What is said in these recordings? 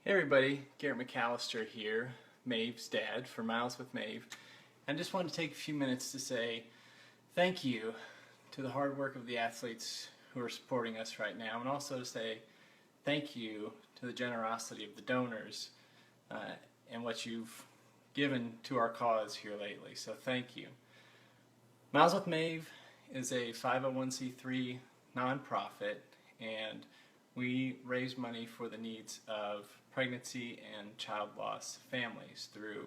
Hey everybody, Garrett McAllister here, Maeve's dad for Miles with Maeve. I just wanted to take a few minutes to say thank you to the hard work of the athletes who are supporting us right now, and also to say thank you to the generosity of the donors and what you've given to our cause here lately. So thank you. Miles with Maeve is a 501c3 nonprofit, and we raise money for the needs of pregnancy and child loss families through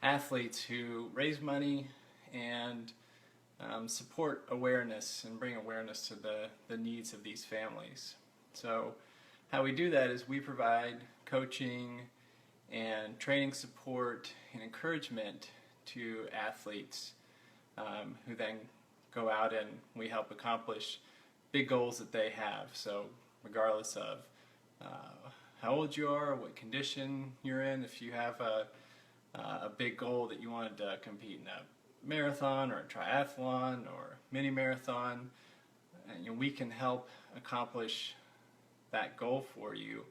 athletes who raise money and support awareness and bring awareness to the needs of these families. So how we do that is we provide coaching and training support and encouragement to athletes who then go out and we help accomplish big goals that they have. So regardless of how old you are, what condition you're in, if you have a big goal that you wanted to compete in a marathon or a triathlon or mini marathon, we can help accomplish that goal for you,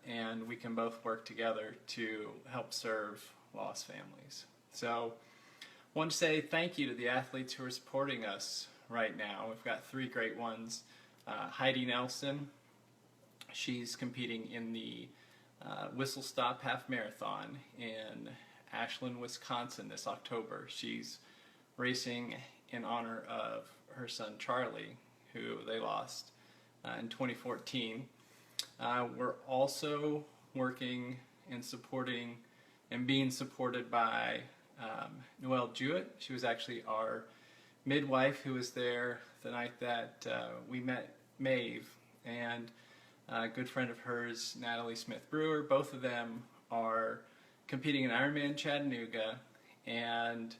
and we can both work together to help serve lost families. So I want to say thank you to the athletes who are supporting us right now. We've got three great ones. Heidi Nelson, she's competing in the Whistle Stop Half Marathon in Ashland, Wisconsin this October. She's racing in honor of her son Charlie, who they lost in 2014. We're also working and supporting and being supported by Noelle Jewett. She was actually our midwife who was there the night that we met Maeve, and a good friend of hers, Natalie Smith Brewer. Both of them are competing in Ironman Chattanooga and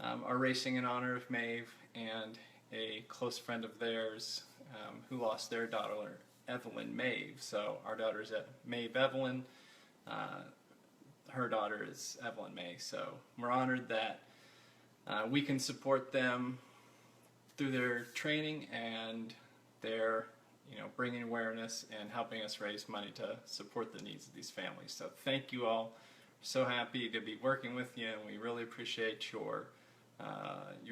are racing in honor of Maeve and a close friend of theirs who lost their daughter, Evelyn Maeve. So our daughter is Maeve Evelyn. Her daughter is Evelyn May. So we're honored that we can support them through their training and their bringing awareness and helping us raise money to support the needs of these families. So thank you all. So happy to be working with you, and we really appreciate your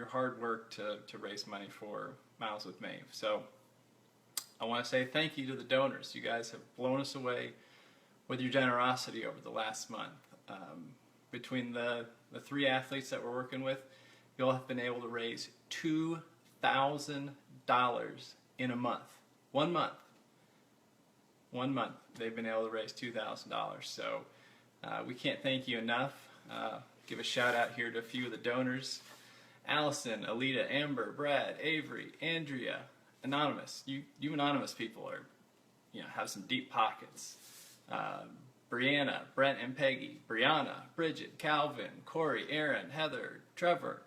hard work to raise money for Miles with Maeve. So I want to say thank you to the donors. You guys have blown us away with your generosity over the last month. Between the three athletes that we're working with, you all have been able to raise $2,000 in a month. One month they've been able to raise $2,000. So we can't thank you enough. Give a shout out here to a few of the donors: Allison, Alita, Amber, Brad, Avery, Andrea, Anonymous. You anonymous people are, have some deep pockets. Brianna, Brent and Peggy, Brianna, Bridget, Calvin, Corey, Aaron, Heather, Trevor,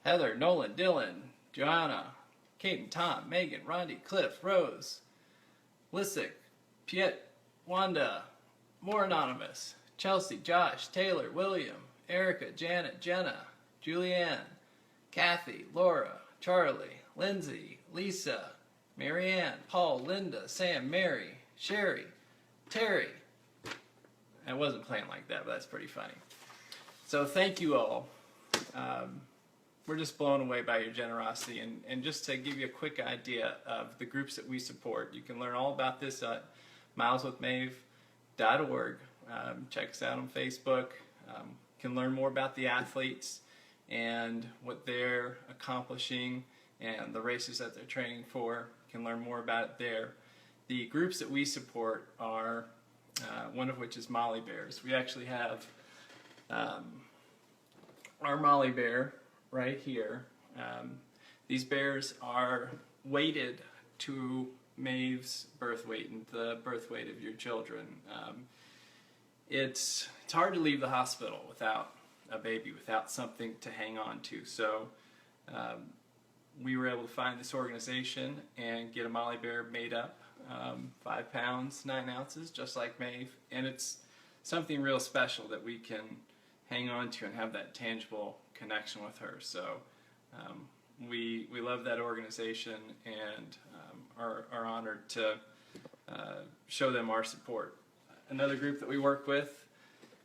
Nolan, Dylan, Joanna, Kate and Tom, Megan, Rondi, Cliff, Rose, Lissick, Piet, Wanda, more anonymous, Chelsea, Josh, Taylor, William, Erica, Janet, Jenna, Julianne, Kathy, Laura, Charlie, Lindsay, Lisa, Marianne, Paul, Linda, Sam, Mary, Sherry, Terry. I wasn't playing like that, but that's pretty funny. So thank you all. We're just blown away by your generosity, and just to give you a quick idea of the groups that we support, you can learn all about this at mileswithmaeve.org. Check us out on Facebook. You can learn more about the athletes and what they're accomplishing and the races that they're training for. You can learn more about it there. The groups that we support are, one of which is Molly Bears. We actually have our Molly Bear right here. These bears are weighted to Maeve's birth weight and the birth weight of your children. It's hard to leave the hospital without a baby, without something to hang on to. So we were able to find this organization and get a Molly Bear made up, 5 pounds, 9 ounces, just like Maeve. And it's something real special that we can hang on to and have that tangible connection with her. So we love that organization and are honored to show them our support. Another group that we work with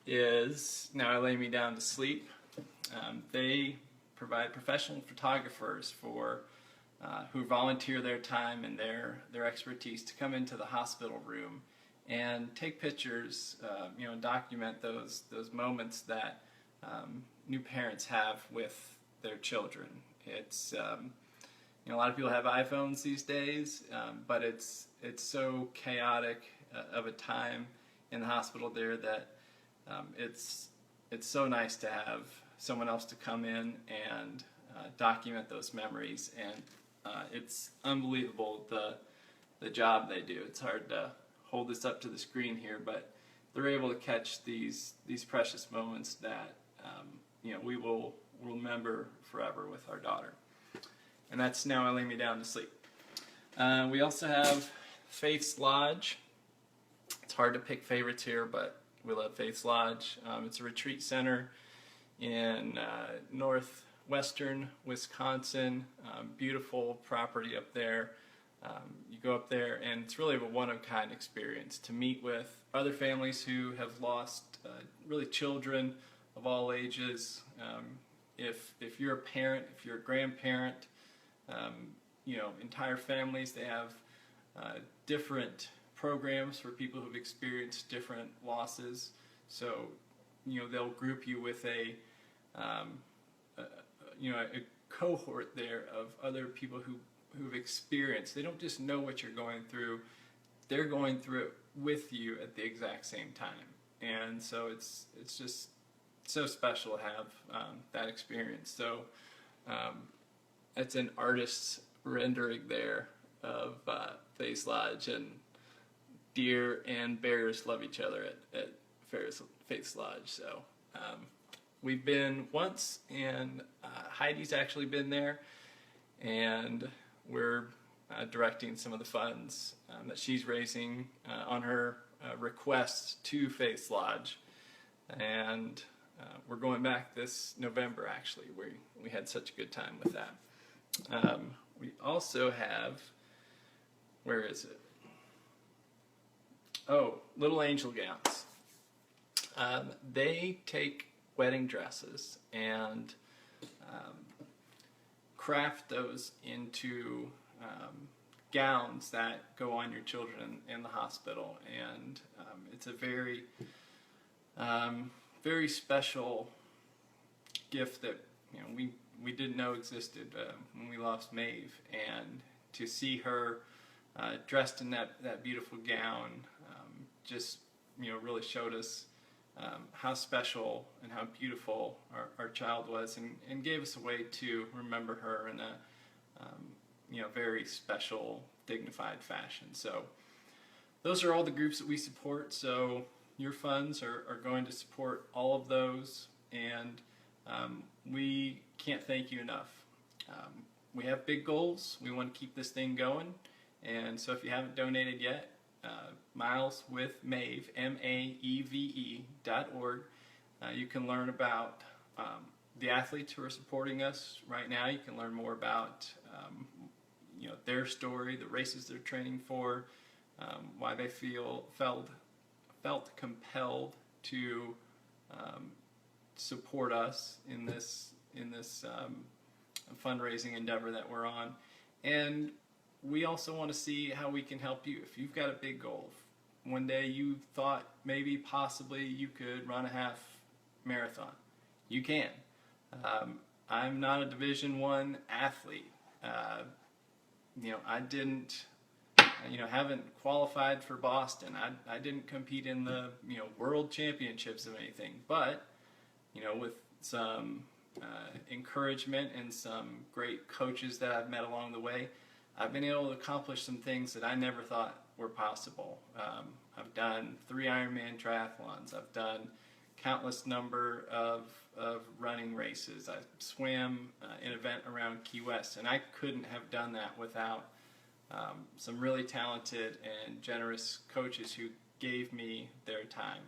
is Now I Lay Me Down to Sleep. They provide professional photographers for who volunteer their time and their expertise to come into the hospital room and take pictures, document those moments that new parents have with their children. It's a lot of people have iPhones these days, but it's so chaotic of a time in the hospital there that it's so nice to have someone else to come in and document those memories, and it's unbelievable the job they do. It's hard to hold this up to the screen here, but they're able to catch these precious moments that we will remember forever with our daughter. And that's Now I Lay Me Down to Sleep. We also have Faith's Lodge. It's hard to pick favorites here, but we love Faith's Lodge. It's a retreat center in northwestern Wisconsin. Beautiful property up there. You go up there and it's really a one-of-a-kind experience to meet with other families who have lost really children of all ages. If you're a parent, if you're a grandparent, entire families, they have different programs for people who've experienced different losses. So, they'll group you with a cohort there of other people who've experienced. They don't just know what you're going through; they're going through it with you at the exact same time. And so it's just so special to have that experience. So it's an artist's rendering there of Faith's Lodge, and deer and bears love each other at Faith's Lodge. So we've been once, and Heidi's actually been there, and we're directing some of the funds that she's raising on her request to Faith's Lodge. And we're going back this November, actually. We had such a good time with that. We also have, where is it? Oh, Little Angel Gowns. They take wedding dresses and craft those into gowns that go on your children in the hospital, and it's a very very special gift that we didn't know existed when we lost Maeve, and to see her dressed in that beautiful gown just really showed us how special and how beautiful our child was, and gave us a way to remember her in a very special, dignified fashion. So those are all the groups that we support. So your funds are going to support all of those, and we can't thank you enough. We have big goals. We want to keep this thing going, and so if you haven't donated yet, Miles with Maeve, MAEVE.org. You can learn about the athletes who are supporting us right now. You can learn more about their story, the races they're training for, why they felt compelled to support us in this fundraising endeavor that we're on. And we also want to see how we can help you. If you've got a big goal, if one day you thought maybe possibly you could run a half marathon, you can. I'm not a Division I athlete. I didn't, haven't qualified for Boston. I didn't compete in the, world championships of anything. But, with some encouragement and some great coaches that I've met along the way, I've been able to accomplish some things that I never thought were possible. I've done 3 Ironman triathlons. I've done countless number of running races. I swam an event around Key West, and I couldn't have done that without some really talented and generous coaches who gave me their time.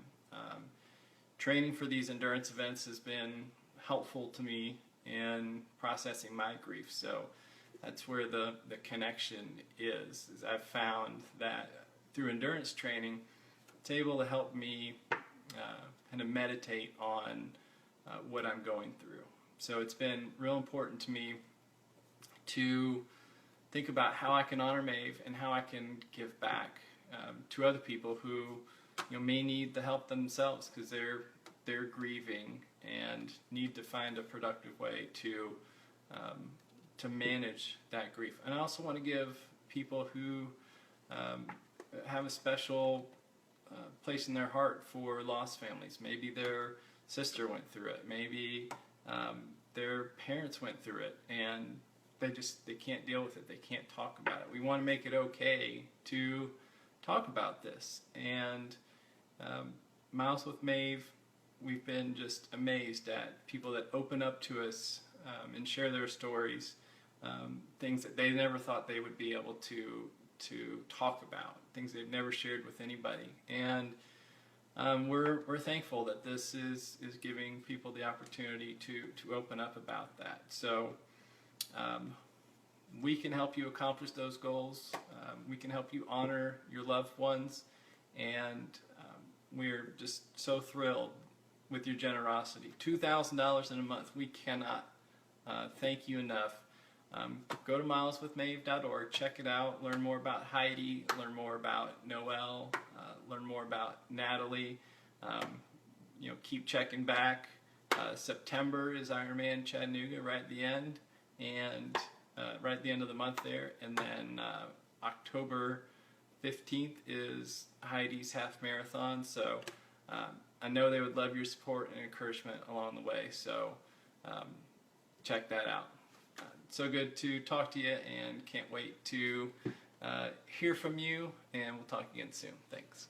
Training for these endurance events has been helpful to me in processing my grief. So that's where the connection is I've found that through endurance training, it's able to help me kind of meditate on what I'm going through. So it's been real important to me to think about how I can honor Maeve and how I can give back to other people who may need the help themselves because they're grieving and need to find a productive way to manage that grief. And I also want to give people who have a special place in their heart for lost families. Maybe their sister went through it. Maybe their parents went through it, and they can't deal with it. They can't talk about it. We want to make it okay to talk about this. And Miles with Maeve, we've been just amazed at people that open up to us and share their stories, things that they never thought they would be able to talk about, things they've never shared with anybody. And we're thankful that this is giving people the opportunity to open up about that. So we can help you accomplish those goals. We can help you honor your loved ones, and we're just so thrilled with your generosity. $2,000 in a month. We cannot thank you enough. Go to mileswithmaeve.org, check it out, learn more about Heidi, learn more about Noelle, learn more about Natalie. Keep checking back. September is Ironman Chattanooga right at the end, and right at the end of the month there. And then October 15th is Heidi's half marathon. So I know they would love your support and encouragement along the way. So check that out. So good to talk to you, and can't wait to hear from you, and we'll talk again soon. Thanks.